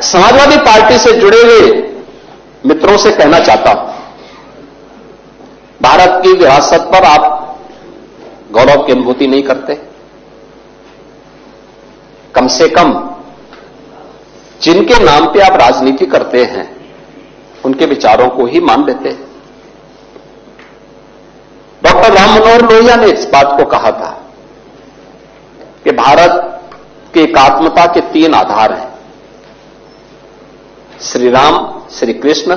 Samajwadi party से जुड़े हुए मित्रों से कहना चाहता हूं, भारत की विरासत पर आप गौरव की अनुभूति नहीं करते? कम से कम जिनके नाम पे आप राजनीति करते हैं उनके विचारों को ही मान लेते हैं। डॉक्टर राम मनोहर लोहिया ने इस बात को कहा था कि भारत की एकात्मता के 3 आधार हैं, श्री राम, श्री कृष्ण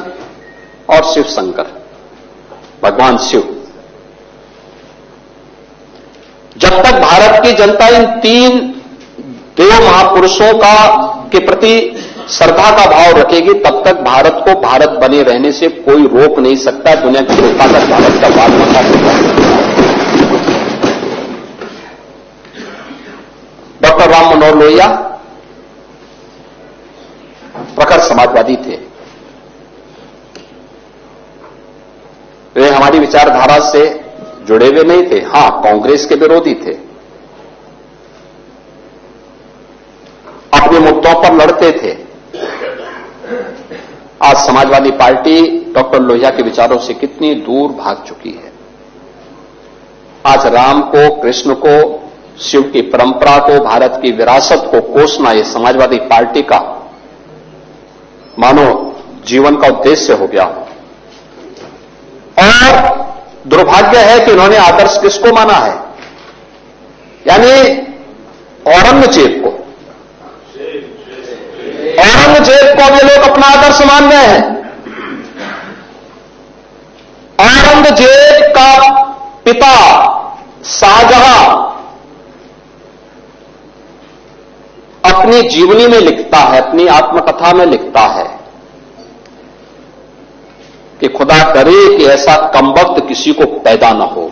और शिव शंकर, भगवान शिव। जब तक भारत की जनता इन 3 देव महापुरुषों के प्रति श्रद्धा का भाव रखेगी, तब तक भारत को भारत बने रहने से कोई रोक नहीं सकता। दुनिया की कोई ताकत भारत का बात नहीं कर सकता। डॉक्टर राम मनोहर लोहिया प्रखर समाजवादी थे। वे हमारी विचारधारा से जुड़े हुए नहीं थे। हां, कांग्रेस के विरोधी थे, अपने मुद्दों पर लड़ते थे। आज समाजवादी पार्टी डॉक्टर लोहिया के विचारों से कितनी दूर भाग चुकी है। आज राम को, कृष्ण को, शिव की परंपरा को, भारत की विरासत को कोसना यह समाजवादी पार्टी का मानो जीवन का उद्देश्य हो गया। और दुर्भाग्य है कि उन्होंने आदर्श किसको माना है? यानी औरंगजेब को। औरंगजेब को ये लोग अपना आदर्श मान रहे हैं। औरंगजेब का पिता शाहजहां अपनी जीवनी में लिखता है, अपनी आत्मकथा में लिखता है कि खुदा करे कि ऐसा कमबख्त किसी को पैदा न हो।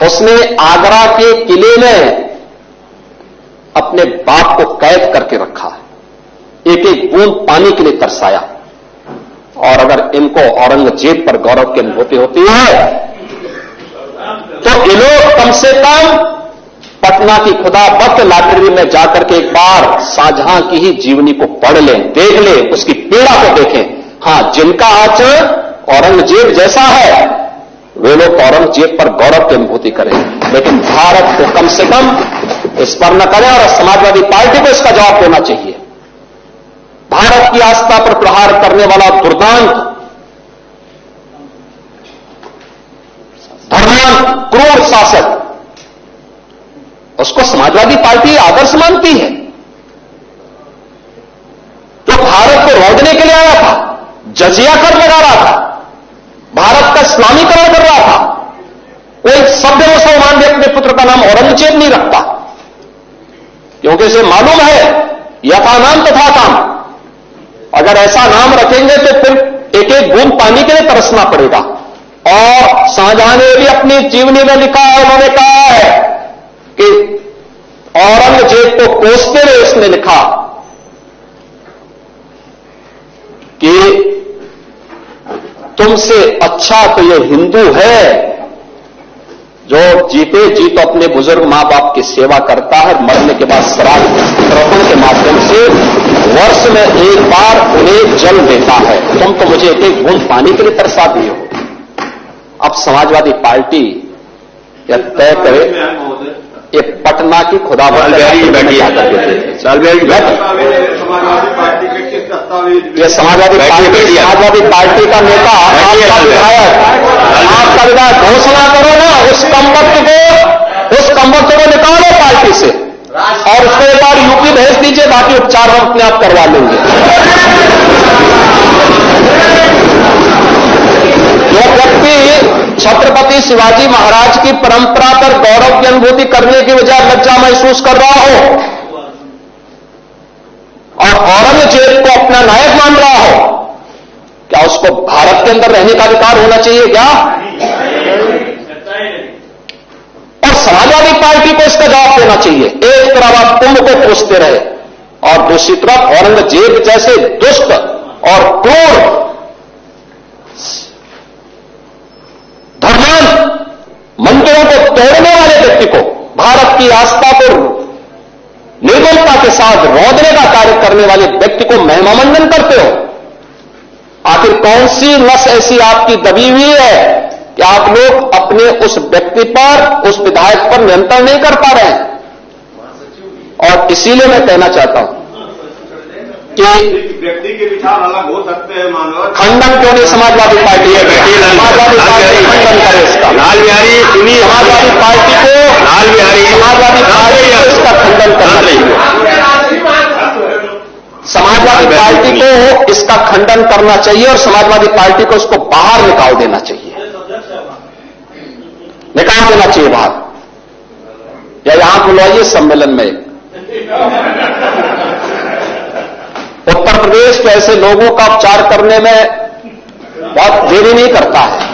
उसने आगरा के किले में अपने बाप को कैद करके रखा है, एक एक बूंद पानी के लिए तरसाया। और अगर इनको औरंगजेब पर गौरव की अनुभूति होती है तो ये लोग कम से कम पटना की खुदाबख्त लाइब्रेरी में जाकर के एक बार शाहजहां की ही जीवनी को पढ़ लें, देख लें, उसकी पीड़ा को देखें। हां, जिनका आचरण औरंगजेब जैसा है वे लोग औरंगजेब पर गौरव की अनुभूति करें, लेकिन भारत को कम से कम इस पर न करें। और समाजवादी पार्टी को इसका जवाब देना चाहिए। भारत की आस्था पर प्रहार करने वाला दुर्दांत, धर्मांत, क्रूर शासक, उसको समाजवादी पार्टी आदर्श मानती है। जो भारत को रोकने के लिए आया था, जजिया कर लगा रहा था, भारत का इस्लामीकरण कर रहा था, कोई सभ्य मुसलमान भी अपने पुत्र का नाम औरंगजेब नहीं रखता, क्योंकि इसे मालूम है यथा नाम तथा काम। अगर ऐसा नाम रखेंगे तो फिर एक एक बूंद पानी के लिए तरसना पड़ेगा। और शाहजहां ने भी अपनी जीवनी में लिखा है, उन्होंने कहा है कि औरंगजेब को कोसते हुए उसने लिखा कि तुमसे अच्छा तो ये हिंदू है जो जीते जी तो अपने बुजुर्ग मां बाप की सेवा करता है, मरने के बाद श्राद्ध तर्पण के माध्यम से वर्ष में एक बार उन्हें जल देता है। तुम तो मुझे एक एक बूंद पानी के लिए तरसा दिए हो। अब समाजवादी पार्टी यह तय करे, ये पटना की खुदाबख्त ये समाजवादी पार्टी का नेता, आपका विधायक घोषणा करो ना, उस कमबख्त को निकालो पार्टी से और उसको एक बार यूपी भेज दीजिए, बाकी उपचार हम अपने आप करवा लेंगे। जो व्यक्ति छत्रपति शिवाजी महाराज की परंपरा पर गौरव की अनुभूति करने की बजाय लज्जा महसूस कर रहा हो और औरंगजेब को अपना नायक मान रहा हो, क्या उसको भारत के अंदर रहने का अधिकार होना चाहिए क्या? और समाजवादी पार्टी को इसका जवाब देना चाहिए। एक तरफ आप कुंभ को कोसते रहे और दूसरी तरफ औरंगजेब जैसे दुष्ट और क्रूर धर्मांत मंदिरों को तोड़ने वाले व्यक्ति को, भारत की आस्था को निर्बलता के साथ रौंदने का कार्य करने वाले व्यक्ति को महिमामंडन करते हो। आखिर कौन सी नस ऐसी आपकी दबी हुई है कि आप लोग अपने उस व्यक्ति पर, उस विधायक पर नियंत्रण नहीं कर पा रहे हैं? और इसीलिए मैं कहना चाहता हूं कि व्यक्ति के विचार अलग हो सकते हैं, मानव खंडन क्यों नहीं समाजवादी पार्टी है? समाजवादी पार्टी खंडन करे इसका। लाल बिहारी सुनिए, समाजवादी पार्टी को समाजवादी पार्टी को इसका खंडन करना चाहिए। समाजवादी पार्टी को इसका खंडन करना चाहिए और समाजवादी पार्टी को इसको बाहर निकाल देना चाहिए, निकाल देना चाहिए बाहर, या यहां बुलवाइए सम्मेलन में। उत्तर प्रदेश के ऐसे लोगों का उपचार करने में बहुत देरी नहीं करता है।